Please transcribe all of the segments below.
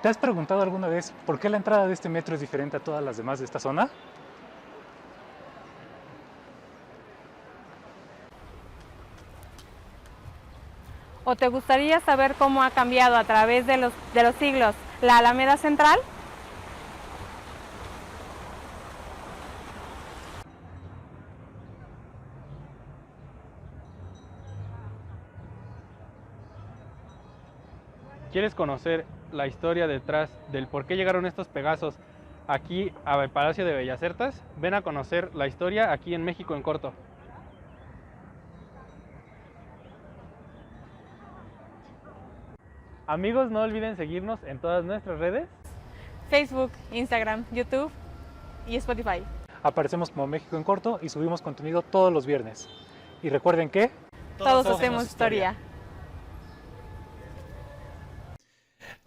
¿Te has preguntado alguna vez por qué la entrada de este metro es diferente a todas las demás de esta zona? ¿O te gustaría saber cómo ha cambiado a través de los siglos la Alameda Central? ¿Quieres conocer la historia detrás del por qué llegaron estos Pegasos aquí al Palacio de Bellas Artes? Ven a conocer la historia aquí en México en corto. Amigos, no olviden seguirnos en todas nuestras redes. Facebook, Instagram, YouTube y Spotify. Aparecemos como México en Corto y subimos contenido todos los viernes. Y recuerden que Todos hacemos historia.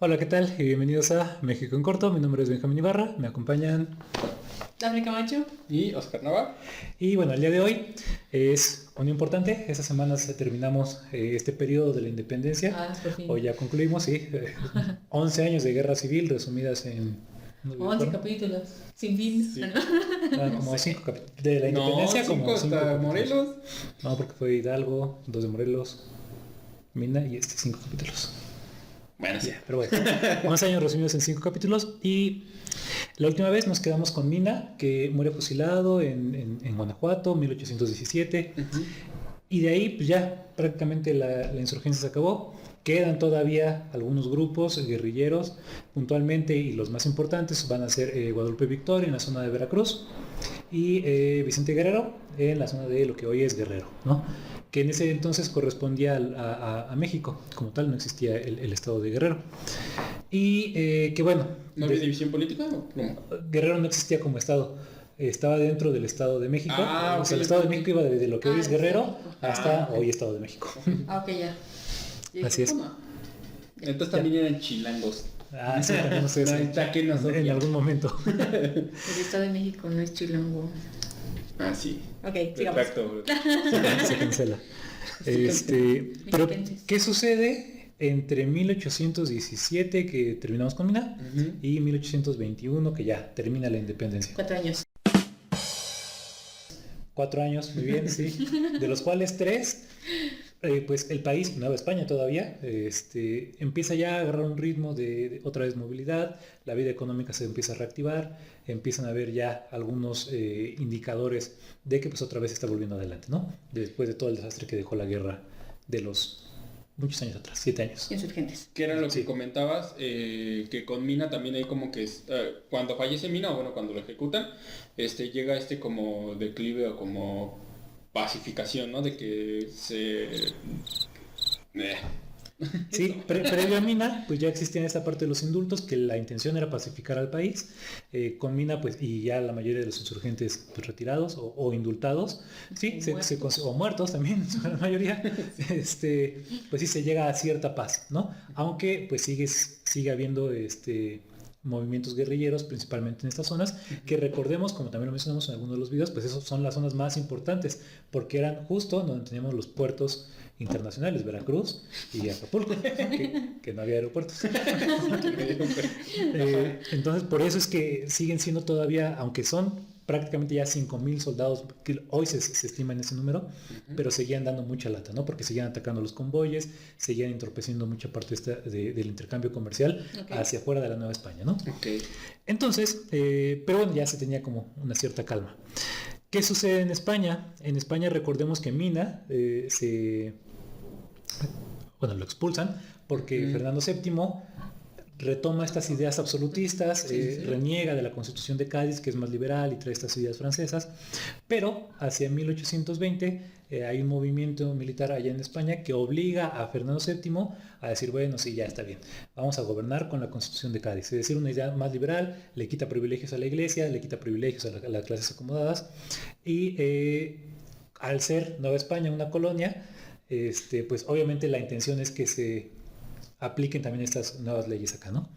Hola, ¿qué tal? Y bienvenidos a México en Corto. Mi nombre es Benjamín Ibarra, me acompañan Dafne Camacho Y Oscar Nava. y bueno, el día de hoy es un día importante. Esta semana terminamos este periodo de la independencia. por fin. Hoy ya concluimos, sí. 11 años de guerra civil resumidas en... 11 capítulos, sin fin. Sí. como 5 capítulos. De la independencia, No, como 5 cinco hasta capítulos. Morelos. No, porque fue Hidalgo, 2 de Morelos, Mina y 5 capítulos. Bueno, sí. Pero bueno, 11 años resumidos en 5 capítulos. Y la última vez nos quedamos con Mina, que muere fusilado en Guanajuato, 1817. Y de ahí pues ya prácticamente la insurgencia se acabó. Quedan todavía algunos grupos guerrilleros puntualmente, y los más importantes van a ser Guadalupe Victoria en la zona de Veracruz y Vicente Guerrero en la zona de lo que hoy es Guerrero, ¿no? Que en ese entonces correspondía a México, como tal no existía el estado de Guerrero. Y que bueno, ¿No había división política? No. Guerrero no existía como estado, estaba dentro del Estado de México. Ah, O sea, el ok, Estado ok. de México iba desde lo que hoy es Guerrero hasta ok. hoy Estado de México. Ok, ya. Así es. Entonces también eran chilangos. Ah, sí, también ustedes No, está que nos en odia. algún momento. El Estado de México no es chilango. Ah, sí. Ok, sigamos. Retracto. Se cancela. Pero, Mexiquenses. ¿qué sucede entre 1817, que terminamos con Mina, y 1821, que ya termina la independencia? 4 años. 4 años, muy bien, sí. De los cuales 3, pues el país, Nueva España todavía, empieza ya a agarrar un ritmo de otra vez movilidad, la vida económica se empieza a reactivar, empiezan a haber ya algunos indicadores de que pues otra vez está volviendo adelante, ¿no? Después de todo el desastre que dejó la guerra de los muchos años atrás, 7 años. Insurgentes. Que era lo que Sí. comentabas, que con Mina también hay como que cuando fallece Mina, o bueno, cuando lo ejecutan, llega como declive o como pacificación, ¿no? De que se... Sí, previo a Mina, pues ya existía esta parte de los indultos, que la intención era pacificar al país. Con Mina, pues, y ya la mayoría de los insurgentes pues, retirados o indultados, sí, o muertos también, la mayoría, pues sí se llega a cierta paz, ¿no? Aunque pues sigue habiendo movimientos guerrilleros, principalmente en estas zonas, que recordemos, como también lo mencionamos en algunos de los videos, pues esos son las zonas más importantes, porque eran justo donde teníamos los puertos internacionales, Veracruz y Acapulco, que no había aeropuertos. Entonces, por eso es que siguen siendo todavía, aunque son prácticamente ya 5,000 soldados, que hoy se estima en ese número, pero seguían dando mucha lata, ¿no? Porque seguían atacando los convoyes, seguían entorpeciendo mucha parte del intercambio comercial hacia afuera de la Nueva España, ¿no? Ok. Entonces, pero bueno, ya se tenía como una cierta calma. ¿Qué sucede en España? En España recordemos que Mina lo expulsan porque Fernando VII retoma estas ideas absolutistas, reniega de la Constitución de Cádiz, que es más liberal y trae estas ideas francesas, pero hacia 1820 hay un movimiento militar allá en España que obliga a Fernando VII a decir, bueno, sí, ya está bien, vamos a gobernar con la Constitución de Cádiz, es decir, una idea más liberal, le quita privilegios a la iglesia, le quita privilegios a las clases acomodadas, y al ser Nueva España una colonia, pues obviamente la intención es que se apliquen también estas nuevas leyes acá, ¿no?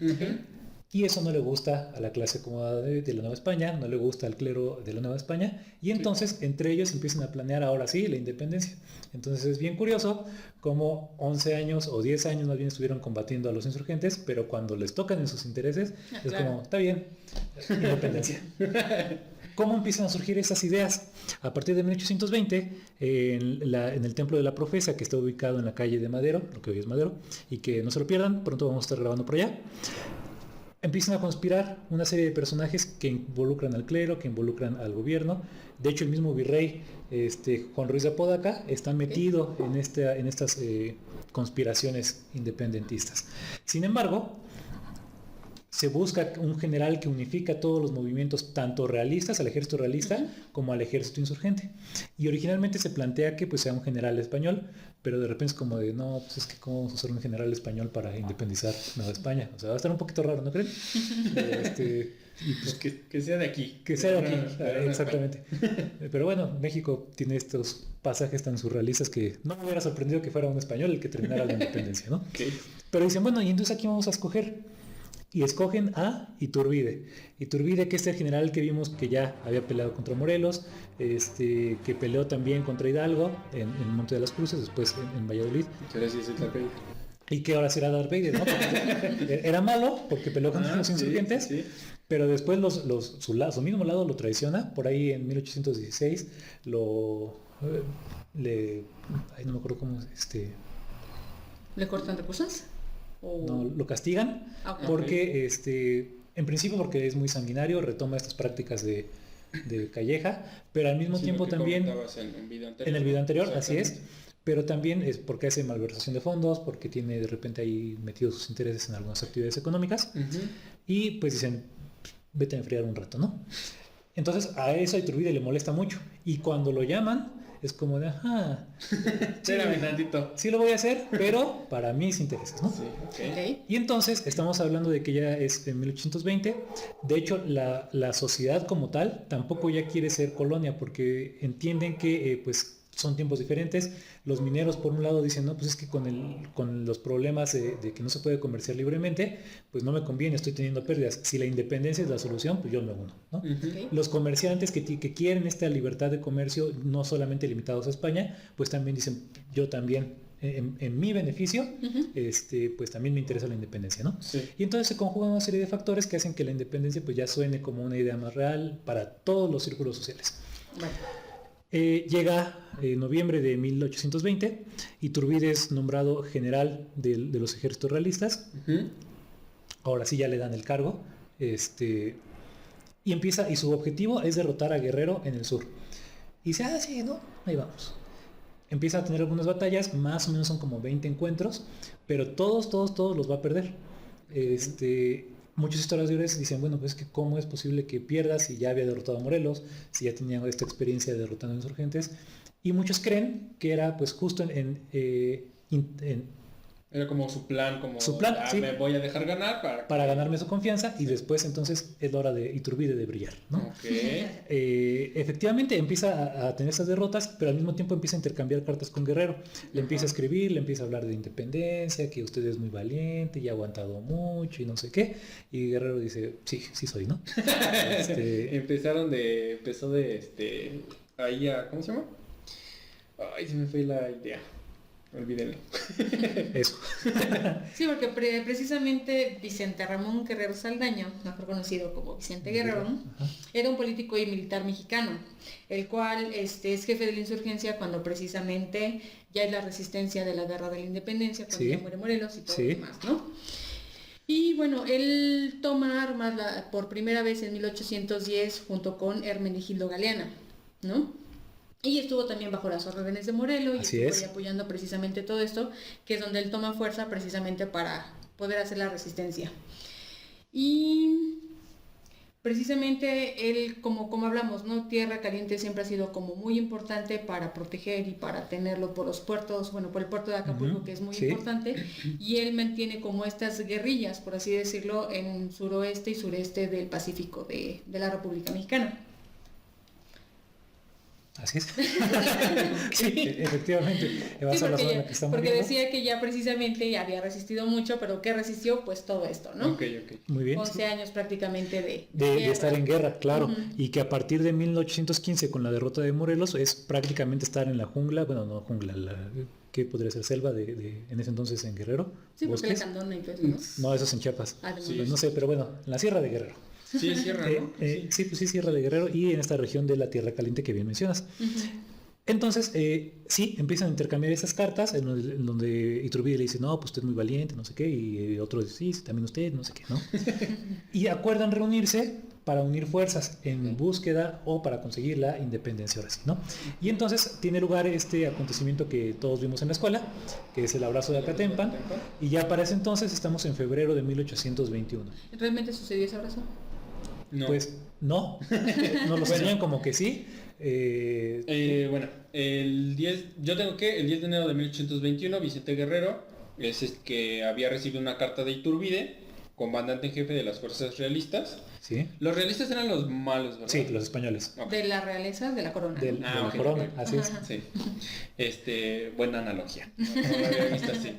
Y eso no le gusta a la clase acomodada de la Nueva España, no le gusta al clero de la Nueva España, y entonces entre ellos empiezan a planear ahora sí la independencia. Entonces es bien curioso cómo 11 años o 10 años más bien estuvieron combatiendo a los insurgentes, pero cuando les tocan en sus intereses, es claro. como, está bien, independencia. ¿Cómo empiezan a surgir esas ideas? A partir de 1820, en el Templo de la Profesa, que está ubicado en la calle de Madero, lo que hoy es Madero, y que no se lo pierdan, pronto vamos a estar grabando por allá, empiezan a conspirar una serie de personajes que involucran al clero, que involucran al gobierno. De hecho, el mismo virrey Juan Ruiz de Apodaca está metido en estas conspiraciones independentistas. Sin embargo, se busca un general que unifica todos los movimientos, tanto realistas, al ejército realista, como al ejército insurgente. Y originalmente se plantea que pues sea un general español, pero de repente es como de, no, pues es que cómo vamos a hacer un general español para independizar Nueva España. O sea, va a estar un poquito raro, ¿no creen? Y pues que sea de aquí. Que sea de aquí, exactamente. Pero bueno, México tiene estos pasajes tan surrealistas que no me hubiera sorprendido que fuera un español el que terminara la independencia, ¿no? Okay. Pero dicen, bueno, ¿y entonces aquí vamos a escoger? Y escogen a Iturbide. Iturbide, que es el general que vimos que ya había peleado contra Morelos, que peleó también contra Hidalgo en Monte de las Cruces, después en Valladolid. Y que ahora será Darth Vader, ¿no? Porque era malo porque peleó contra los insurgentes, sí. Pero después su mismo lado lo traiciona. Por ahí en 1816 no me acuerdo cómo ¿Le cortan recursos? No, lo castigan porque en principio porque es muy sanguinario, retoma estas prácticas de Calleja, pero al mismo tiempo también en el video anterior, así es, pero también es porque hace malversación de fondos, porque tiene de repente ahí metidos sus intereses en algunas actividades económicas, y pues dicen, vete a enfriar un rato, ¿no? Entonces a eso a Iturbide le molesta mucho, y cuando lo llaman es como de, espérame tantito. Sí lo voy a hacer, pero para mis intereses, ¿no? Sí, okay. Y entonces estamos hablando de que ya es en 1820. De hecho, la sociedad como tal tampoco ya quiere ser colonia porque entienden que pues son tiempos diferentes. Los mineros por un lado dicen, no, pues es que con los problemas de que no se puede comerciar libremente, pues no me conviene, estoy teniendo pérdidas. Si la independencia es la solución, pues yo me uno, ¿no? Okay. Los comerciantes que quieren esta libertad de comercio, no solamente limitados a España, pues también dicen, yo también, en mi beneficio, pues también me interesa la independencia, ¿no? Sí. Y entonces se conjugan una serie de factores que hacen que la independencia pues ya suene como una idea más real para todos los círculos sociales. Bueno. Llega noviembre de 1820, Iturbide es nombrado general de los ejércitos realistas. Ahora sí ya le dan el cargo, y empieza, y su objetivo es derrotar a Guerrero en el sur. Y dice, sí, no, ahí vamos. Empieza a tener algunas batallas, más o menos son como 20 encuentros, pero todos los va a perder. Muchos historiadores dicen, bueno, pues que cómo es posible que pierda si ya había derrotado a Morelos, si ya tenía esta experiencia de derrotando a insurgentes, y muchos creen que era pues justo era como su plan, sí, me voy a dejar ganar para ganarme su confianza, y después entonces es la hora de Iturbide de brillar, ¿no? Okay. Efectivamente empieza a tener esas derrotas, pero al mismo tiempo empieza a intercambiar cartas con Guerrero. Le empieza a escribir, le empieza a hablar de independencia, que usted es muy valiente y ha aguantado mucho y no sé qué, y Guerrero dice, sí soy, ¿no? Empezó de ahí a, ¿cómo se llama? Ay, se me fue la idea. Olvídenlo. Eso. Sí, porque precisamente Vicente Ramón Guerrero Saldaña, mejor conocido como Vicente Guerrero, era un político y militar mexicano, el cual es jefe de la insurgencia cuando precisamente ya es la resistencia de la guerra de la independencia, cuando ya muere Morelos y todo lo demás, ¿no? Y bueno, él toma armas por primera vez en 1810 junto con Hermenegildo Galeana, ¿no? Y estuvo también bajo las órdenes de Morelos y estuvo apoyando precisamente todo esto, que es donde él toma fuerza precisamente para poder hacer la resistencia. Y precisamente él, como hablamos, ¿no? Tierra Caliente siempre ha sido como muy importante para proteger y para tenerlo por los puertos, bueno, por el puerto de Acapulco, que es muy importante, y él mantiene como estas guerrillas, por así decirlo, en suroeste y sureste del Pacífico de la República Mexicana. Así es. Sí, efectivamente. Vas Sí, a la zona en la que estamos porque viendo. decía que ya precisamente había resistido mucho, pero ¿qué resistió? Pues todo esto, ¿no? Ok. Muy bien. 11 años prácticamente De estar en guerra, claro. Ujú. Y que a partir de 1815, con la derrota de Morelos, es prácticamente estar en la jungla, bueno, no jungla, ¿qué podría ser? Selva en ese entonces en Guerrero. Sí, porque la bosques. candona y todo eso, ¿no? No, eso es en Chiapas. Ah, de Sí. Pues no sé, pero bueno, en la Sierra de Guerrero. Sí, cierra, ¿no? Sí, pues sí, Sierra de Guerrero y en esta región de la Tierra Caliente que bien mencionas. Entonces, sí, empiezan a intercambiar esas cartas en donde Iturbide le dice, no, pues usted es muy valiente, no sé qué, y otro dice, sí, también usted, no sé qué, ¿no? Y acuerdan reunirse para unir fuerzas en búsqueda o para conseguir la independencia, ahora sí, ¿no? Y entonces tiene lugar este acontecimiento que todos vimos en la escuela, que es el abrazo de Acatempan, y ya para ese entonces estamos en febrero de 1821. ¿Realmente sucedió ese abrazo? No. Pues no, nos lo enseñan como que sí. Bueno, el 10 de enero de 1821, Vicente Guerrero es el que había recibido una carta de Iturbide, comandante en jefe de las fuerzas realistas. Sí, Los realistas eran los malos, ¿verdad? sí, los españoles. Ok. De la realeza, de la corona. De ¿no? la ok. corona, así es. Ajá. Sí. Buena analogía. No lo había visto así.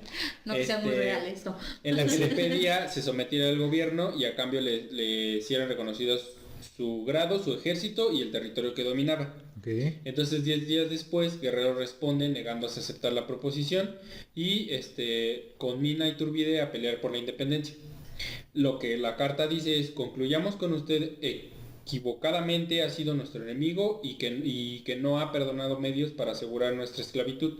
No que sea muy real esto. En la que le pedía se sometiera al gobierno y a cambio le hicieran reconocidos su grado, su ejército y el territorio que dominaba. Ok. Entonces 10 días después Guerrero responde negándose a aceptar la proposición y conmina a Iturbide a pelear por la independencia. Lo que la carta dice es: concluyamos con usted equivocadamente ha sido nuestro enemigo y que no ha perdonado medios para asegurar nuestra esclavitud.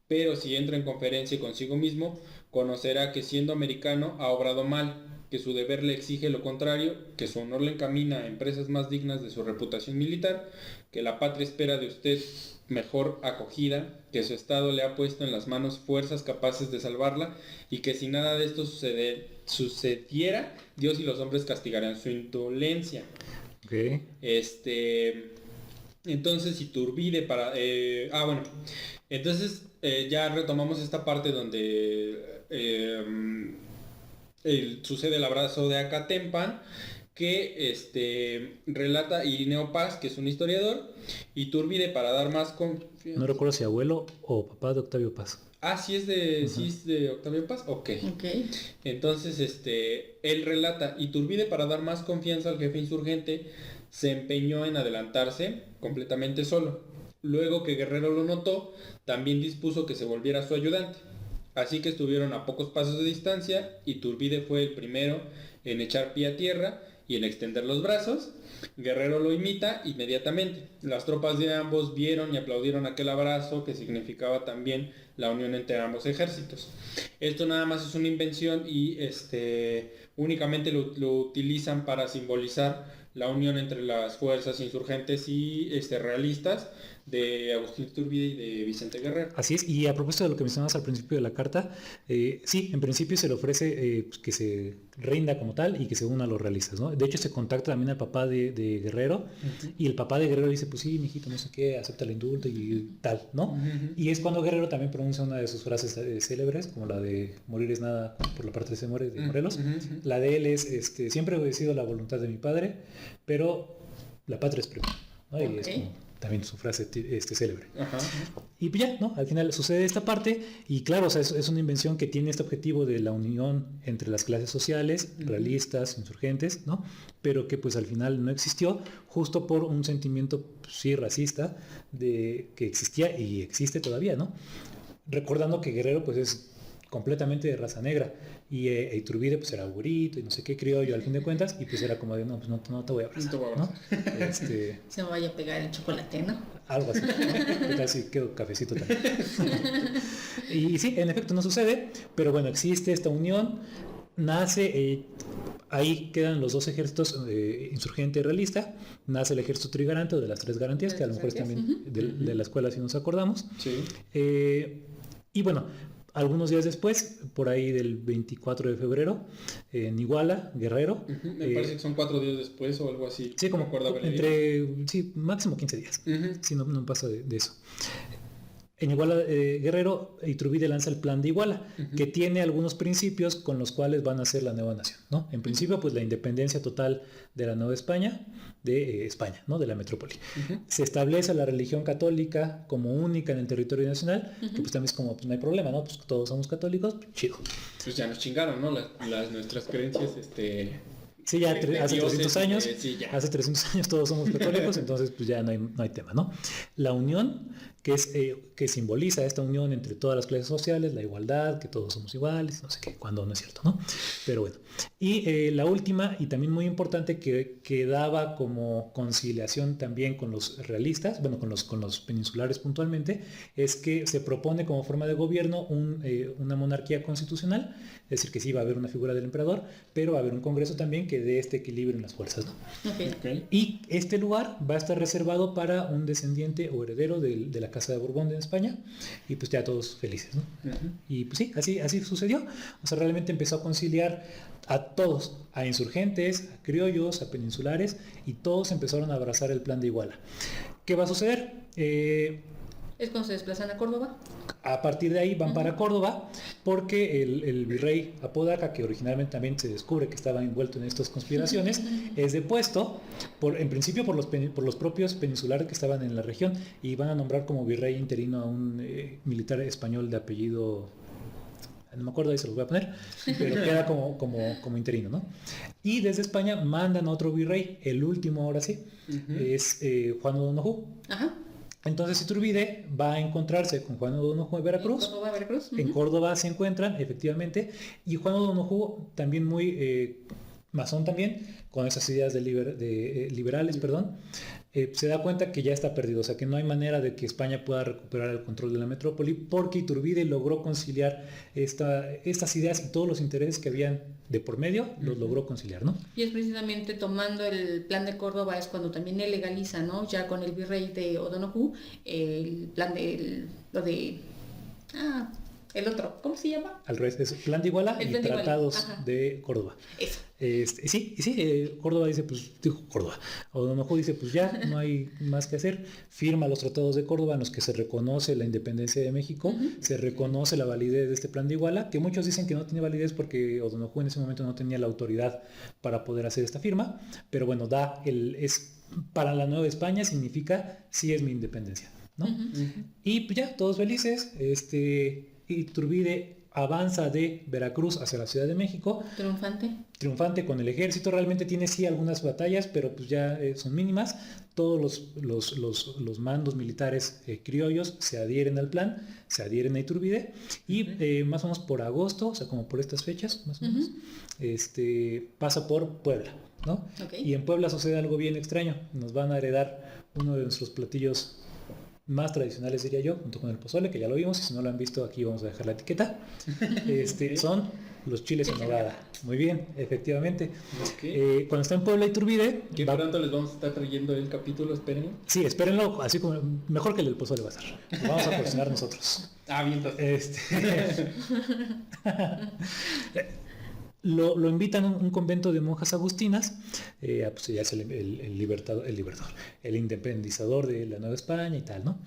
Pero si entra en conferencia consigo mismo, conocerá que siendo americano ha obrado mal, que su deber le exige lo contrario, que su honor le encamina a empresas más dignas de su reputación militar, que la patria espera de usted mejor acogida, que su estado le ha puesto en las manos fuerzas capaces de salvarla y que si nada de esto sucediera, Dios y los hombres castigarán su indolencia. Ok. Entonces Iturbide entonces ya retomamos esta parte donde sucede el abrazo de Acatempan, que relata Irineo Paz, que es un historiador. Iturbide, para dar más confianza. No recuerdo si abuelo o papá de Octavio Paz. Ah, sí es de Octavio Paz. Ok. Entonces, él relata: Iturbide, para dar más confianza al jefe insurgente, se empeñó en adelantarse completamente solo. Luego que Guerrero lo notó, también dispuso que se volviera su ayudante. Así que estuvieron a pocos pasos de distancia. Iturbide fue el primero en echar pie a tierra y en extender los brazos. Guerrero lo imita inmediatamente. Las tropas de ambos vieron y aplaudieron aquel abrazo, que significaba también la unión entre ambos ejércitos. Esto nada más es una invención y únicamente lo utilizan para simbolizar la unión entre las fuerzas insurgentes y realistas de Agustín Iturbide y de Vicente Guerrero. Así es, y a propósito de lo que mencionabas al principio de la carta, sí, en principio se le ofrece pues, que se rinda como tal y que se una a los realistas, ¿no? De hecho se contacta también al papá de Guerrero, y el papá de Guerrero dice, pues sí, mijito, no sé qué, acepta el indulto y tal, ¿no? Y es cuando Guerrero también pronuncia una de sus frases célebres, como la de morir es nada por la parte de se muere de Morelos. La de él es, siempre he obedecido la voluntad de mi padre, pero la patria es primero, ¿no? Y es como también su frase célebre. Ajá. Y ya, ¿no? Al final sucede esta parte y claro, o sea, es una invención que tiene este objetivo de la unión entre las clases sociales, realistas, insurgentes, ¿no? Pero que pues al final no existió, justo por un sentimiento, pues, sí, racista, que existía y existe todavía, ¿no? Recordando que Guerrero pues es completamente de raza negra y Iturbide pues era güerito y no sé qué, criollo al fin de cuentas, y pues era como de no, pues no te voy a abrazar, ¿no? Se me vaya a pegar el chocolate, ¿no? Algo así, ¿no? Casi quedo cafecito también. Y sí, en efecto no sucede, pero bueno, existe esta unión, nace, ahí quedan los dos ejércitos, insurgente y realista, nace el ejército trigarante o de las tres garantías, que a lo mejor es también de la escuela si nos acordamos. Sí. Y bueno, algunos días después, por ahí del 24 de febrero, en Iguala, Guerrero. Me parece que son 4 días después o algo así. Sí, como me acuerdo haber leído. sí, máximo 15 días. Sí, no pasa de eso. En Iguala Guerrero, Iturbide lanza el plan de Iguala, que tiene algunos principios con los cuales van a ser la nueva nación, ¿no? En principio, pues la independencia total de la Nueva España, de España, ¿no? De la metrópoli. Se establece la religión católica como única en el territorio nacional, que pues también es como, pues no hay problema, ¿no? Pues todos somos católicos, chido. Pues ya nos chingaron, ¿no? Nuestras creencias, Sí, ya hace dioses, 300 años, sí, ya. hace 300 años todos somos católicos, entonces pues ya no hay tema, ¿no? La unión, que simboliza esta unión entre todas las clases sociales, la igualdad, que todos somos iguales, no sé qué, cuando no es cierto, ¿no? Pero bueno. Y la última, y también muy importante, que daba como conciliación también con los realistas, bueno, con los peninsulares puntualmente, es que se propone como forma de gobierno una monarquía constitucional, es decir, que sí va a haber una figura del emperador, pero va a haber un congreso también que dé este equilibrio en las fuerzas, ¿no? Okay. Y este lugar va a estar reservado para un descendiente o heredero de la Casa de Borbón de España, y pues ya todos felices, ¿no? Y pues sí, así sucedió. O sea, realmente empezó a conciliar a todos, a insurgentes, a criollos, a peninsulares, y todos empezaron a abrazar el plan de Iguala. ¿Qué va a suceder? ¿Es cuando se desplazan a Córdoba? A partir de ahí van para Córdoba, porque el virrey Apodaca, que originalmente también se descubre que estaba envuelto en estas conspiraciones, es depuesto, en principio por los propios peninsulares que estaban en la región, y van a nombrar como virrey interino a un militar español de apellido, no me acuerdo, ahí se los voy a poner, pero queda como interino, ¿no? Y desde España mandan a otro virrey, el último ahora sí, es Juan O'Donoghue. Ajá. Entonces Iturbide va a encontrarse con Juan O'Donoghue en Veracruz. ¿En Córdoba, Veracruz? En Córdoba se encuentran, efectivamente, y Juan O'Donoghue también muy masón también, con esas ideas liberales, se da cuenta que ya está perdido, o sea que no hay manera de que España pueda recuperar el control de la metrópoli, porque Iturbide logró conciliar estas ideas y todos los intereses que habían de por medio, los logró conciliar, ¿no? Y es precisamente tomando el plan de Córdoba es cuando también él legaliza, ¿no? Ya con el virrey de O'Donoghue, el plan de el otro, ¿cómo se llama? Al revés, es plan de Iguala y tratados de Córdoba. Eso. Córdoba dice, pues, Córdoba. O'Donoghue dice, pues ya, no hay más que hacer. Firma los tratados de Córdoba en los que se reconoce la independencia de México, se reconoce la validez de este plan de Iguala, que muchos dicen que no tiene validez porque O'Donoghue en ese momento no tenía la autoridad para poder hacer esta firma, pero bueno, para la Nueva España significa, sí es mi independencia, ¿no? Y pues ya, todos felices, Iturbide avanza de Veracruz hacia la Ciudad de México. Triunfante con el ejército. Realmente tiene sí algunas batallas, pero pues ya son mínimas. Todos los mandos militares criollos se adhieren al plan, se adhieren a Iturbide. Y más o menos por agosto, o sea, como por estas fechas, más o menos, pasa por Puebla, ¿no? Y en Puebla sucede algo bien extraño. Nos van a heredar uno de nuestros platillos más tradicionales, diría yo, junto con el pozole, que ya lo vimos, y si no lo han visto aquí vamos a dejar la etiqueta. Son los chiles en nogada. Muy bien, efectivamente. Cuando está en Puebla Iturbide, que pronto les vamos a estar trayendo el capítulo, espérenlo. Sí, espérenlo, así como mejor que el del pozole va a estar. Lo vamos a cocinar nosotros. Bien, entonces. Lo invitan a un convento de monjas agustinas, pues ya es el libertador, el independizador de la Nueva España y tal, ¿no?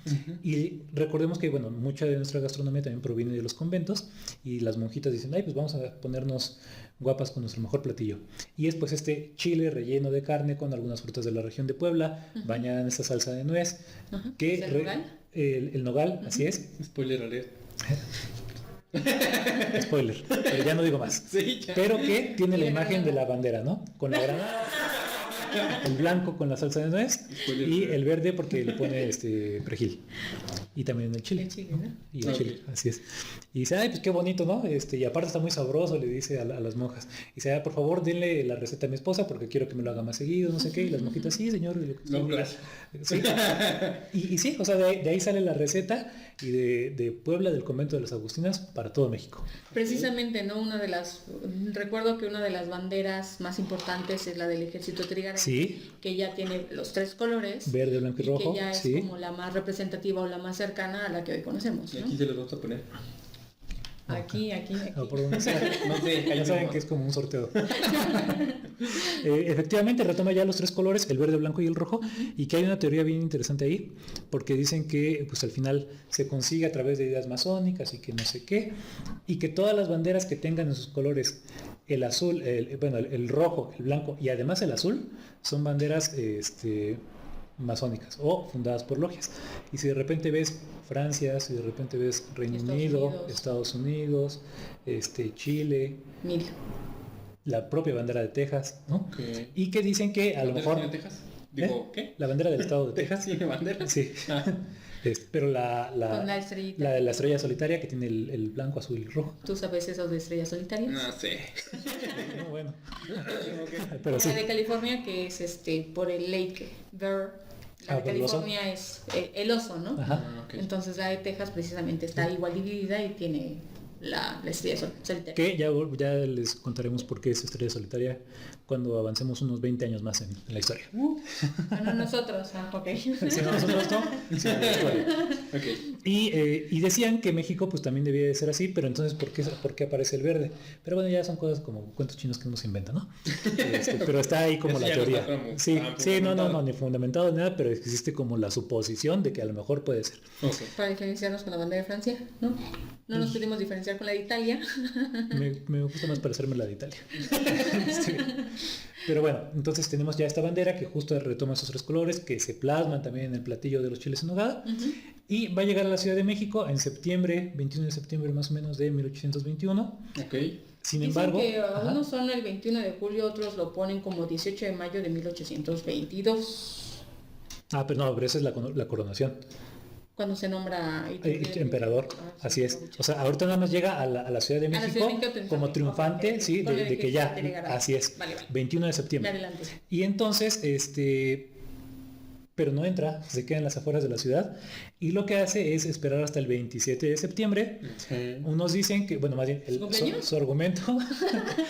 Y recordemos que, bueno, mucha de nuestra gastronomía también proviene de los conventos, y las monjitas dicen, pues vamos a ponernos guapas con nuestro mejor platillo. Y es pues este chile relleno de carne con algunas frutas de la región de Puebla, bañada en esta salsa de nuez, que ¿El nogal? El nogal, así es. Spoiler alert. Spoiler, pero ya no digo más. Sí, pero que tiene la imagen de la bandera, ¿no? Con la granada, el blanco con la salsa de nuez, y el verde porque le pone perejil. Y también el chile. ¿no? Y el chile, así es. Y dice, pues qué bonito, ¿no? Y aparte está muy sabroso, le dice a las monjas. Y dice, por favor, denle la receta a mi esposa porque quiero que me lo haga más seguido, no sé qué. Y las monjitas, sí, señor. No, gracias. Sí. Y sí, o sea, de ahí sale la receta, y de Puebla, del convento de las Agustinas, para todo México. Precisamente, ¿no? Recuerdo que una de las banderas más importantes es la del ejército trigarante, sí, que ya tiene los 3 colores, verde, blanco y rojo, que ya es como la más representativa o la más cercana a la que hoy conocemos, ¿no? Y aquí se los vamos a poner. Aquí. O por donde sea. No sé, ahí Ya saben vemos. que es como un sorteo. Efectivamente retoma ya los tres colores, el verde, blanco y el rojo, y que hay una teoría bien interesante ahí, porque dicen que pues al final se consigue a través de ideas masónicas y que no sé qué, y que todas las banderas que tengan en sus colores el azul, el rojo, el blanco y además el azul, son banderas masónicas o fundadas por logias. Y si de repente ves Francia, si de repente ves Reino Unido, Estados Unidos, Chile, Mil. la propia bandera de Texas, ¿no? Ok. Y que dicen que a lo ¿Bandera mejor... de Texas? Digo, ¿qué? La bandera del estado de Texas. ¿Tiene bandera? Sí. Ah. Pero la Con la estrellita. la de la estrella solitaria que tiene el blanco, azul y rojo. ¿Tú sabes eso de estrellas solitarias? No sé. No, bueno. Ok. Pero sí. La de California, que es por el Lake Bear. La de por el oso. California es el oso, ¿no? Ajá. Ah, ok. Entonces la de Texas precisamente está igual dividida y tiene la estrella solitaria. Que ya les contaremos por qué es estrella solitaria cuando avancemos unos 20 años más en la historia. Bueno, nosotros, ok. Si no, nosotros no, sí, en la historia. Ok. Y decían que México pues también debía de ser así, pero entonces ¿por qué aparece el verde? Pero bueno, ya son cosas como cuentos chinos que uno se inventa, ¿no? Pero está ahí como Eso la ya no teoría. está como Sí, tan sí, no, fundamentado. ni fundamentado ni nada, pero existe como la suposición de que a lo mejor puede ser. Ok. Para diferenciarnos con la bandera de Francia, ¿no? No nos pudimos diferenciar con la de Italia. Me gusta más parecerme la de Italia. Sí. Pero bueno, entonces tenemos ya esta bandera que justo retoma esos tres colores que se plasman también en el platillo de los chiles en nogada. Y va a llegar a la Ciudad de México en septiembre, 21 de septiembre más o menos de 1821. Ok. Sin Dicen embargo, que ajá, unos son el 21 de julio, otros lo ponen como 18 de mayo de 1822, pero esa es la coronación. cuando se nombra Emperador, así es. O sea, ahorita nada más llega a la Ciudad de A la México Ciudad de México como triunfante. triunfante, Ok, sí, con el de que ya, ejército delegará. así es, Vale. 21 de septiembre. Adelante. Y entonces, pero no entra, se queda en las afueras de la ciudad y lo que hace es esperar hasta el 27 de septiembre. Unos dicen que, bueno, más bien, ¿Su cumpleaños? su argumento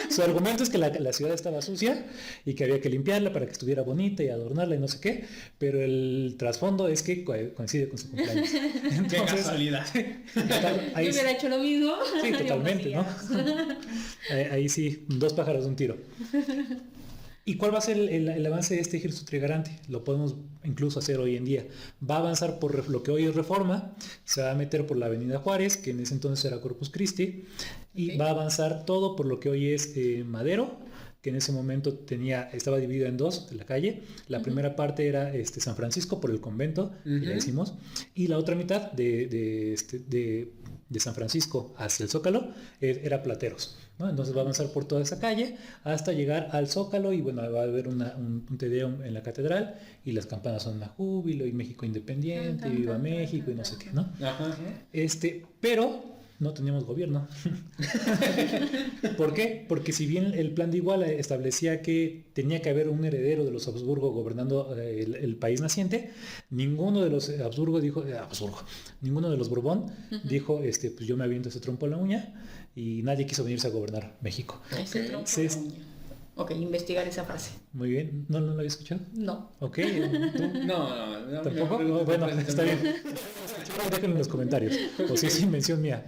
su argumento es que la ciudad estaba sucia y que había que limpiarla para que estuviera bonita y adornarla y no sé qué, pero el trasfondo es que coincide con su cumpleaños. Qué Entonces, casualidad. ahí Yo hubiera hecho lo mismo. sí, totalmente, ¿no? Ahí sí, dos pájaros de un tiro. ¿Y cuál va a ser el avance de este ejército trigarante? Lo podemos incluso hacer hoy en día. Va a avanzar por lo que hoy es Reforma, se va a meter por la Avenida Juárez, que en ese entonces era Corpus Christi, y Ok. va a avanzar todo por lo que hoy es Madero, que en ese momento estaba dividida en dos, la calle. La primera parte era San Francisco por el convento, que ya decimos, y la otra mitad de San Francisco hacia el Zócalo era Plateros, ¿no? Entonces va a avanzar por toda esa calle hasta llegar al Zócalo y bueno, va a haber un Te Deum en la catedral y las campanas son a júbilo y México independiente y viva México y no sé qué, ¿no? Ajá. Pero no teníamos gobierno. ¿Por qué? Porque si bien el plan de Iguala establecía que tenía que haber un heredero de los Habsburgo gobernando el país naciente, ninguno de los Habsburgo dijo, ninguno de los Borbón dijo, pues yo me aviento ese trompo a la uña y nadie quiso venirse a gobernar México. Ese tronco Sí, de uña. Ok, investigar esa frase. Muy bien, ¿no lo había escuchado? No. Ok, ¿tú? No. ¿Tampoco? no, Bueno, no, está bien. Déjenlo en los comentarios. O si es invención mía.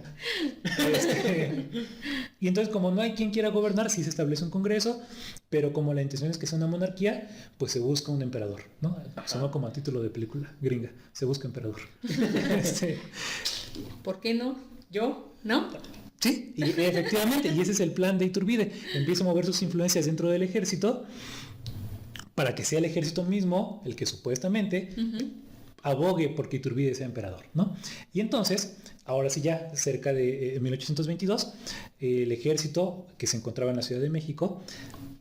Y entonces, como no hay quien quiera gobernar, sí se establece un congreso, pero como la intención es que sea una monarquía, pues se busca un emperador, ¿no? Sonó como a título de película gringa. Se busca emperador. ¿Por qué no? ¿Yo? ¿No? Sí, y efectivamente, y ese es el plan de Iturbide. Empieza a mover sus influencias dentro del ejército para que sea el ejército mismo el que supuestamente abogue porque Iturbide sea emperador, ¿no? Y entonces, ahora sí ya, cerca de 1822, el ejército que se encontraba en la Ciudad de México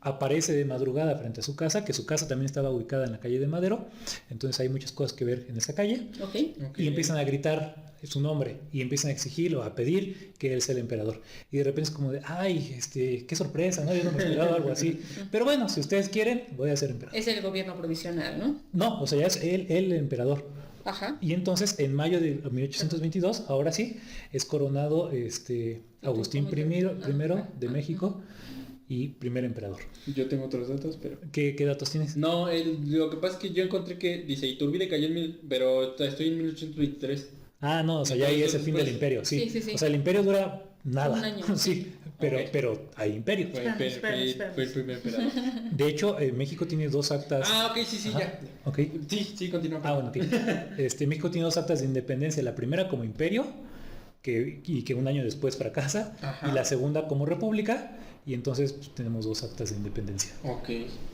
aparece de madrugada frente a su casa, que su casa también estaba ubicada en la calle de Madero, entonces hay muchas cosas que ver en esa calle, Ok. y empiezan a gritar su nombre, y empiezan a exigirlo, a pedir que él sea el emperador. Y de repente es como de, ay, qué sorpresa, ¿no? Yo no me esperaba algo así. Pero bueno, si ustedes quieren, voy a ser emperador. Es el gobierno provisional, ¿no? No, o sea, ya es él el emperador. Ajá. Y entonces, en mayo de 1822, ahora sí, es coronado Agustín cómo te- I ajá, de México y primer emperador. Yo tengo otros datos, pero... ¿Qué datos tienes? No, lo que pasa es que yo encontré que dice Iturbide cayó pero estoy en 1823. Ah, no, o sea, ya ahí es el fin del Entonces, imperio, sí. Sí. O sea, el imperio dura nada. Un año. Sí, pero hay imperio. Espérame. Fue el primer emperador. De hecho, México tiene 2 actas. Ah, ok, sí, Ajá, ya. ok. Sí, continúa. Ah, bueno, México tiene 2 actas de independencia. La primera como imperio, y que un año después fracasa, Ajá. y la segunda como república, y entonces pues, tenemos 2 actas de independencia. Ok.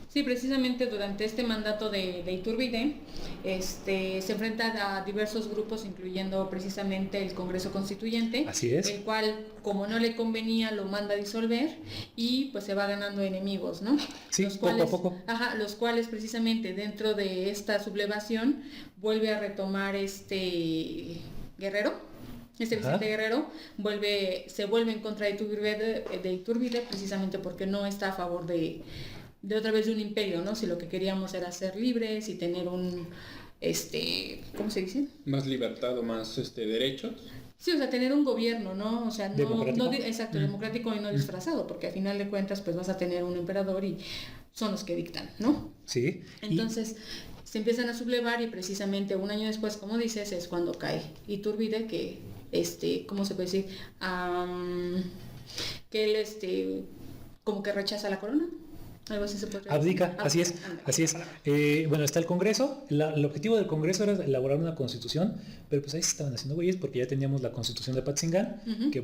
Sí, precisamente durante este mandato de Iturbide, se enfrenta a diversos grupos, incluyendo precisamente el Congreso Constituyente, Así es. el cual, como no le convenía, lo manda a disolver y pues se va ganando enemigos, ¿no? Sí, los poco a cuales, poco. Ajá, los cuales precisamente dentro de esta sublevación vuelve a retomar Guerrero. Vicente Ajá. Guerrero se vuelve en contra de Iturbide precisamente porque no está a favor de otra vez de un imperio, ¿no? Si lo que queríamos era ser libres y tener un, ¿cómo se dice? Más libertad o más derechos. Sí, o sea, tener un gobierno, ¿no? O sea, ¿Democrático? Exacto, democrático y no disfrazado, porque a final de cuentas pues vas a tener un emperador y son los que dictan, ¿no? Sí. Entonces se empiezan a sublevar y precisamente un año después, como dices, es cuando cae Iturbide, que ¿cómo se puede decir? Que él como que rechaza la corona. Algo así se puede decir. Abdica, así es, Ándale. así es. Bueno, está el Congreso. El objetivo del Congreso era elaborar una constitución, pero pues ahí se estaban haciendo güeyes porque ya teníamos la constitución de Apatzingán, que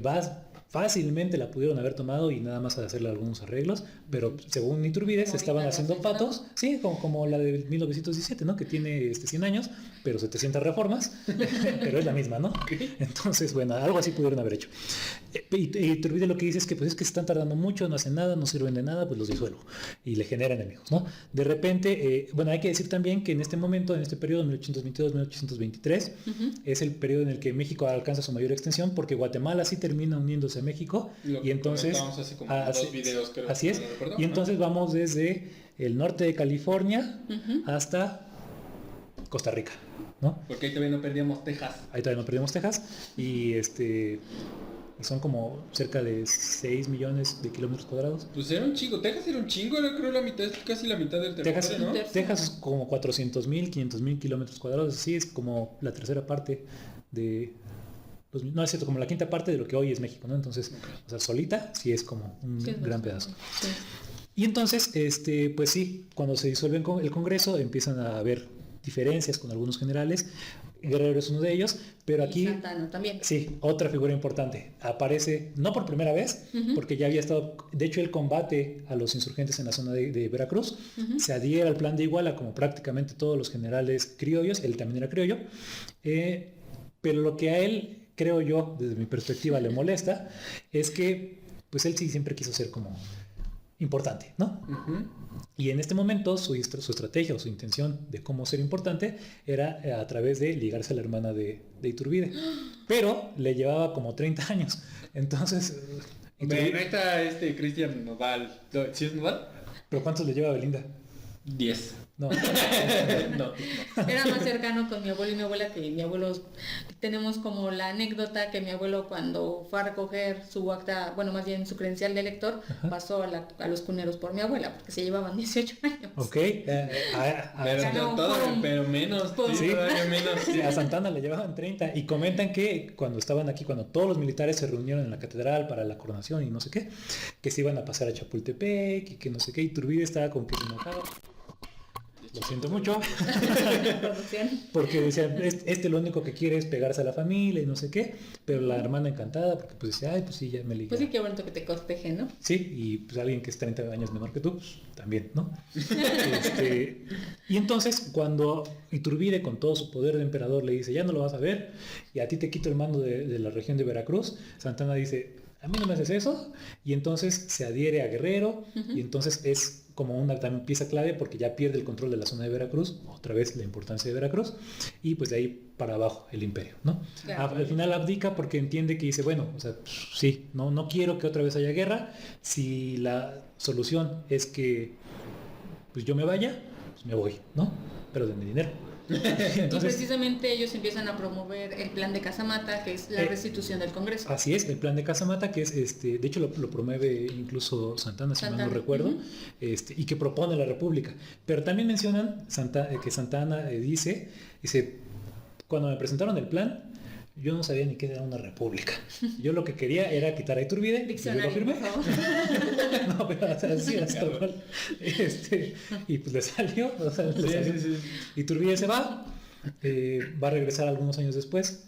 fácilmente la pudieron haber tomado y nada más hacerle algunos arreglos, pero según Iturbide se estaban haciendo patos, sí, como la de 1917, ¿no? Que tiene 100 años, pero 700 reformas, pero es la misma, ¿no? Entonces, bueno, algo así pudieron haber hecho. Y Iturbide lo que dice es que pues es que se están tardando mucho, no hacen nada, no sirven de nada, pues los disuelvo y le genera enemigos, ¿no? De repente, bueno, hay que decir también que en este momento, en este periodo 1822-1823, es el periodo en el que México alcanza su mayor extensión porque Guatemala sí termina uniéndose a México y entonces hace como 2 videos, creo. así es, no recuerdo. y entonces vamos desde el norte de California hasta Costa Rica, ¿no? Porque ahí todavía no perdíamos Texas. Ahí todavía no perdimos Texas y son como cerca de 6 millones de kilómetros cuadrados. Pues era un chingo. Texas era un chingo, era creo casi la mitad del territorio, ¿no? Texas es como 400,000, 500,000 kilómetros cuadrados, así es como la tercera parte de... no es cierto, como la quinta parte de lo que hoy es México, ¿no? Entonces, o sea, solita sí es como un gran pedazo. Sí. Y entonces, pues sí, cuando se disuelve el Congreso empiezan a haber diferencias con algunos generales. Guerrero es uno de ellos, pero aquí... Y Santana también. Sí, otra figura importante. Aparece, no por primera vez, porque ya había estado... De hecho, él combate a los insurgentes en la zona de Veracruz. Se adhiere al plan de Iguala, como prácticamente todos los generales criollos. Él también era criollo. Pero lo que a él, creo yo, desde mi perspectiva, le molesta, es que pues él sí siempre quiso ser como importante, ¿no? Y en este momento su estrategia o su intención de cómo ser importante era a través de ligarse a la hermana de Iturbide. Pero le llevaba como 30 años. Entonces... Bueno, ahí está Cristian Nodal. ¿Sí es Nodal? ¿Pero cuántos le lleva a Belinda? 10. No. No. Era más cercano con mi abuelo y mi abuela, que mi abuelo, tenemos como la anécdota que mi abuelo cuando fue a recoger su acta, bueno, más bien su credencial de elector, pasó a los cuneros por mi abuela, porque se llevaban 18 años. Ok. Pero menos. Sí. Todavía menos. Sí, a Santana le llevaban 30 y comentan que cuando estaban aquí, cuando todos los militares se reunieron en la catedral para la coronación y no sé qué, que se iban a pasar a Chapultepec y que no sé qué, y Iturbide estaba como que enojado. Lo siento mucho. Porque decían, lo único que quiere es pegarse a la familia y no sé qué, pero la hermana encantada porque pues decía, ay, pues sí, ya me ligué. Pues sí, qué bonito que te corteje, ¿no? Sí, y pues alguien que es 30 años menor que tú, pues también, ¿no? Y entonces cuando Iturbide con todo su poder de emperador le dice, ya no lo vas a ver, y a ti te quito el mando de la región de Veracruz, Santana dice, a mí no me haces eso, y entonces se adhiere a Guerrero, y entonces es como una también pieza clave porque ya pierde el control de la zona de Veracruz, otra vez la importancia de Veracruz, y pues de ahí para abajo el imperio, ¿no? Claro. Al final abdica porque entiende que dice, bueno, o sea, sí, no quiero que otra vez haya guerra, si la solución es que pues yo me vaya, pues me voy, ¿no? Pero denme dinero. Entonces, y precisamente ellos empiezan a promover el plan de Casamata, que es la restitución del Congreso. Así es, el plan de Casamata, que es de hecho lo promueve incluso Santana, si mal no recuerdo, y que propone la República. Pero también mencionan que Santana dice, cuando me presentaron el plan, yo no sabía ni qué era una república. Yo lo que quería era quitar a Iturbide, y yo lo Diccionario, firmé. por favor. No, pero así era tal cual. Y pues le salió, o sea, le salió. Iturbide se va a regresar algunos años después,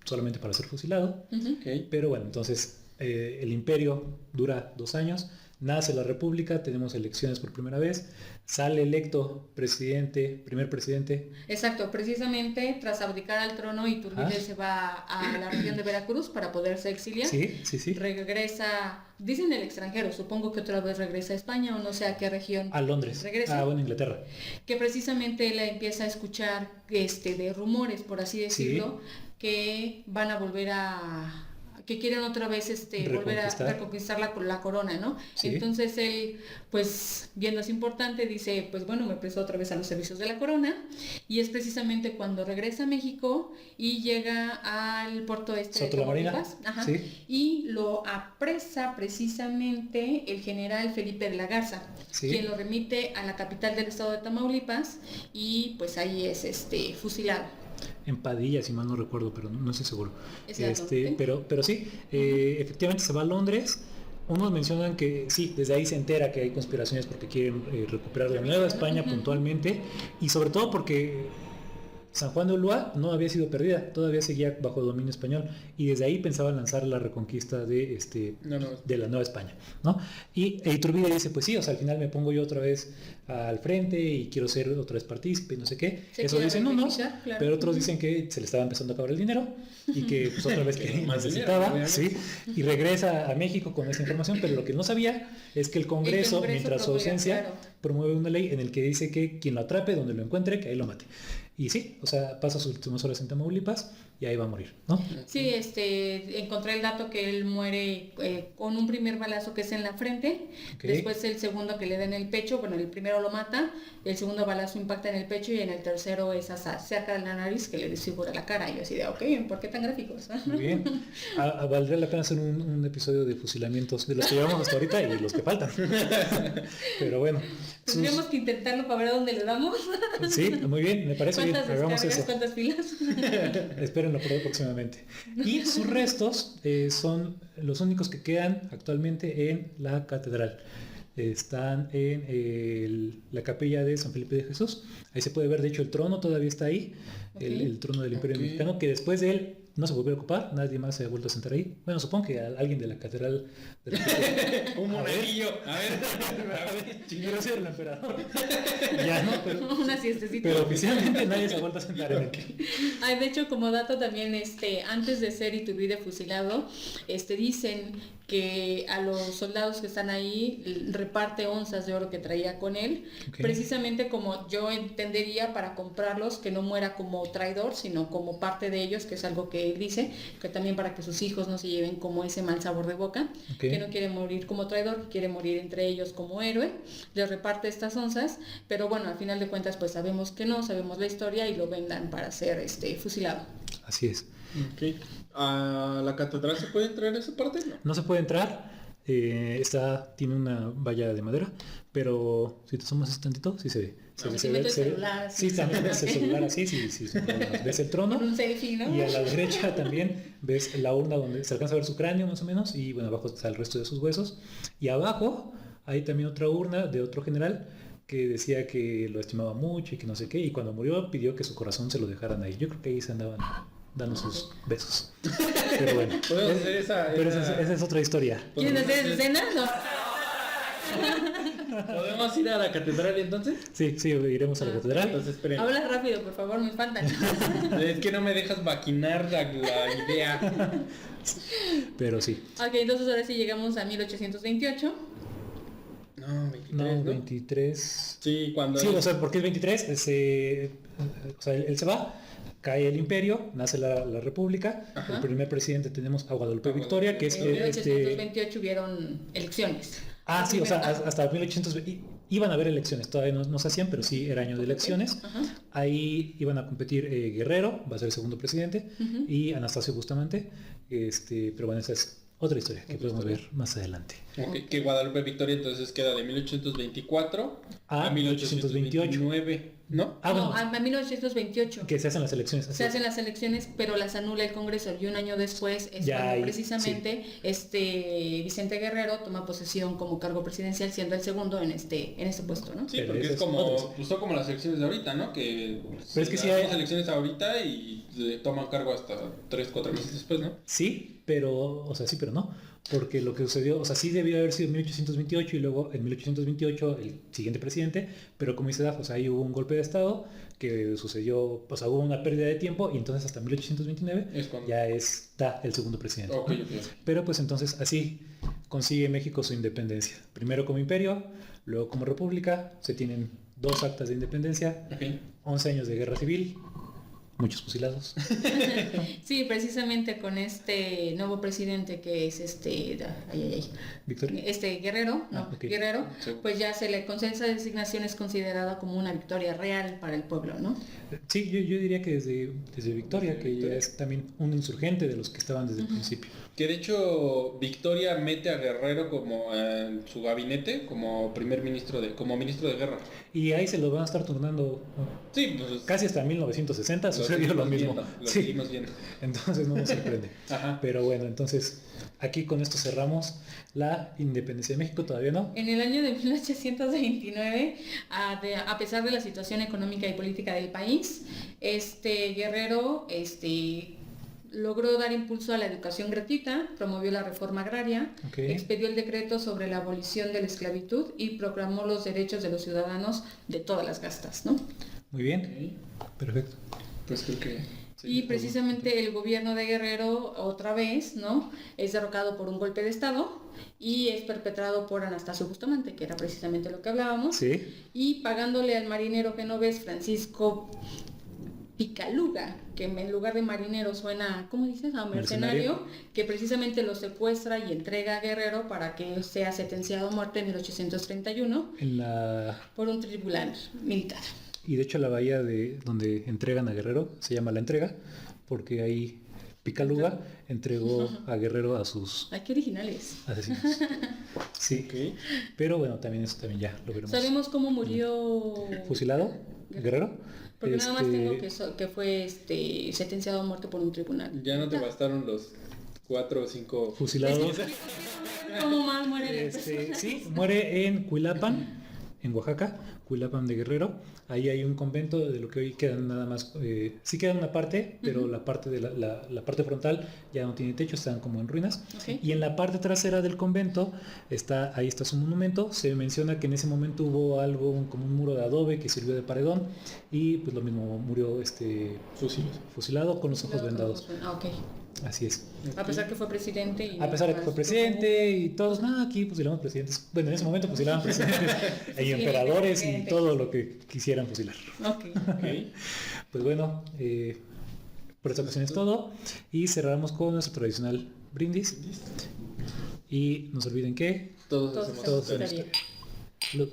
solamente para ser fusilado. Ok. Pero bueno, entonces el imperio dura 2 años, nace la república, tenemos elecciones por primera vez, sale electo primer presidente. Exacto, precisamente tras abdicar al trono, Iturbide se va a la región de Veracruz para poderse exiliar. Sí. Regresa, dicen el extranjero, supongo que otra vez regresa a España o no sé a qué región. A Londres. Regresa. Bueno, Inglaterra. Que precisamente él empieza a escuchar de rumores, por así decirlo, que van a volver que quieren otra vez volver a reconquistar la corona, ¿no? Sí. Entonces él, pues viendo es importante, dice, pues bueno, me prestó otra vez a los servicios de la corona, y es precisamente cuando regresa a México y llega al puerto de Tamaulipas, y lo apresa precisamente el general Felipe de la Garza, quien lo remite a la capital del estado de Tamaulipas, y pues ahí es fusilado. En Padilla, si mal no recuerdo, pero no estoy seguro. ¿Sí? Pero sí, efectivamente se va a Londres. Unos mencionan que sí, desde ahí se entera que hay conspiraciones porque quieren recuperar la Nueva España puntualmente, y sobre todo porque San Juan de Ulúa no había sido perdida, todavía seguía bajo dominio español, y desde ahí pensaban lanzar la reconquista de la Nueva España, ¿no? Y Iturbide dice, pues sí, o sea, al final me pongo yo otra vez al frente y quiero ser otra vez partícipe, no sé qué. Eso dicen unos, claro. Pero otros dicen que se le estaba empezando a acabar el dinero y que pues otra vez que necesitaba, y regresa a México con esa información, pero lo que no sabía es que el Congreso mientras su ausencia, promueve una ley en el que dice que quien lo atrape, donde lo encuentre, que ahí lo mate. Y sí, o sea, pasa sus últimas horas en Tamaulipas y ahí va a morir, ¿no? Sí, encontré el dato que él muere con un primer balazo que es en la frente, después el segundo que le da en el pecho, bueno, el primero lo mata, el segundo balazo impacta en el pecho y en el tercero es cerca de la nariz que le desfigura la cara. Y yo así de, ok, ¿por qué tan gráficos? Muy bien. Valdría la pena hacer un episodio de fusilamientos, de los que llevamos hasta ahorita y los que faltan. Pero bueno. Tendríamos que intentarlo para ver a dónde le damos. Sí, muy bien, me parece bien. Hagamos eso. ¿Cuántas filas? Espérenlo próximamente. Y sus restos son los únicos que quedan actualmente en la catedral. Están en la capilla de San Felipe de Jesús. Ahí se puede ver, de hecho, el trono todavía está ahí, el trono del Imperio Mexicano, que después de él no se volvió a ocupar, nadie más se ha vuelto a sentar ahí. Bueno, supongo que alguien de la catedral un monaguillo. A ver, quiero ser el emperador. Ya no, pero una siestecita. Pero oficialmente nadie se ha vuelto a sentar en aquí. De hecho, como dato también, antes de ser Iturbide fusilado, dicen que a los soldados que están ahí reparte onzas de oro que traía con él, precisamente como yo entendería, para comprarlos, que no muera como traidor, sino como parte de ellos, que es algo que él dice, que también para que sus hijos no se lleven como ese mal sabor de boca, que no quiere morir como traidor, quiere morir entre ellos como héroe, les reparte estas onzas, pero bueno, al final de cuentas pues sabemos que no, sabemos la historia y lo vendan para ser fusilado. Así es. ¿A la catedral se puede entrar esa parte? No se puede entrar, tiene una valla de madera, pero si te asomas un tantito, sí se ve. Celular, sí, también ves el celular así, sí, ves el trono. Un selfie, ¿no? Y a la derecha también ves la urna donde se alcanza a ver su cráneo más o menos, y bueno, abajo está el resto de sus huesos. Y abajo hay también otra urna de otro general que decía que lo estimaba mucho y que no sé qué, y cuando murió pidió que su corazón se lo dejaran ahí. Yo creo que ahí se andaban dando sus besos. Pero bueno, esa es otra historia. ¿Quieren hacer escena? No. ¿Podemos ir a la catedral entonces? Sí, iremos a la catedral. Entonces, habla rápido, por favor, me espantan. Es que no me dejas maquinar la idea. Pero sí. Ok, entonces ahora sí llegamos a 1828. No, 23. Sí, cuando... Sí, o sea, ¿por qué es 23? O sea, él se va, cae el imperio, nace la república. El primer presidente tenemos a Guadalupe Victoria, que es... En 1828 hubieron elecciones. Sí, o sea, hasta 1820 iban a haber elecciones, todavía no se hacían, pero sí era año de elecciones. Ahí iban a competir Guerrero, va a ser el segundo presidente, y Anastasio Bustamante, pero bueno, esa es otra historia que podemos ver más adelante. Ok, que Guadalupe Victoria entonces queda de 1824 a a 1829, ¿no? Ah, No, bueno, a 1928. que se hacen las elecciones. Se hacen las elecciones, pero las anula el Congreso y un año después es Ya cuando ahí, precisamente Vicente Guerrero toma posesión como cargo presidencial, siendo el segundo en este puesto, ¿no? Sí, Pero porque ese es es como, otro. pues son como las elecciones de ahorita, ¿no? Que Pero es que sí hacen hay- las elecciones ahorita y toman cargo hasta 3, 4 meses después, ¿no? Sí, pero, o sea, sí, pero no. Porque lo que sucedió, o sea, sí debió haber sido en 1828 y luego en 1828 el siguiente presidente, pero como dice Daf, o sea, ahí hubo un golpe de estado que sucedió, o sea, hubo una pérdida de tiempo y entonces hasta 1829 Es cuando... ya está el segundo presidente. Ok, ¿no? ok. Pero pues entonces así consigue México su independencia. Primero como imperio, luego como república, se tienen 2 actas de independencia, Ok. 11 años de guerra civil, muchos fusilados. Sí, precisamente con este nuevo presidente que es Victoria. Guerrero, ¿no? Ah, ok. Guerrero, Sí. pues ya se le concede esa designación, es considerada como una victoria real para el pueblo, ¿no? Sí, yo diría que desde Victoria, que ya es también un insurgente de los que estaban desde el principio. Que de hecho Victoria mete a Guerrero como en su gabinete como como ministro de guerra. Y ahí se lo van a estar turnando, ¿no? Sí, pues Casi hasta 1960 sucedió lo seguimos mismo. viendo, lo Sí. seguimos viendo. Entonces no nos sorprende. Ajá. Pero bueno, entonces aquí con esto cerramos la independencia de México, todavía no. En el año de 1829, a pesar de la situación económica y política del país, Guerrero logró dar impulso a la educación gratuita, promovió la reforma agraria, Ok. expedió el decreto sobre la abolición de la esclavitud y proclamó los derechos de los ciudadanos de todas las castas, ¿no? Muy bien, perfecto. Pues creo que... sí. Y precisamente el gobierno de Guerrero, otra vez, ¿no? Es derrocado por un golpe de estado y es perpetrado por Anastasio Bustamante, que era precisamente lo que hablábamos, Sí, y pagándole al marinero genovés Francisco Picaluga, que en lugar de marinero suena, ¿cómo dices? A mercenario, que precisamente lo secuestra y entrega a Guerrero para que sea sentenciado a muerte en 1831 en la... por un tribunal militar. Y de hecho la bahía de donde entregan a Guerrero se llama La Entrega, porque ahí Picaluga entregó a Guerrero a sus Ay, qué originales. asesinos. Sí, Ok. pero bueno, también eso también ya lo veremos. ¿Sabemos cómo murió? ¿Fusilado? ¿Guerrero? Porque nada más Este, tengo que fue sentenciado a muerte por un tribunal. Ya no te bastaron los 4 o 5... Fusilado. ¿Cómo más muere la persona? Sí, muere en Cuilapan, en Oaxaca, Cuilapan de Guerrero. Ahí hay un convento de lo que hoy quedan nada más, sí queda una parte, pero la parte de la parte frontal ya no tiene techo, están como en ruinas. Ok. Y en la parte trasera del convento ahí está su monumento. Se menciona que en ese momento hubo algo como un muro de adobe que sirvió de paredón y pues lo mismo murió fusilado con los ojos vendados. Ah, ok. Así es. A pesar que fue presidente y... A pesar de que fue presidente y todos, aquí fusilamos presidentes. Bueno, en ese momento fusilaban presidentes y emperadores y presidente. todo lo que quisieran fusilar. Ok. Pues bueno, por esta ocasión es todo y cerramos con nuestro tradicional brindis. Y no se olviden que Todos Todos hacemos todos hacemos hacemos historia. Salud.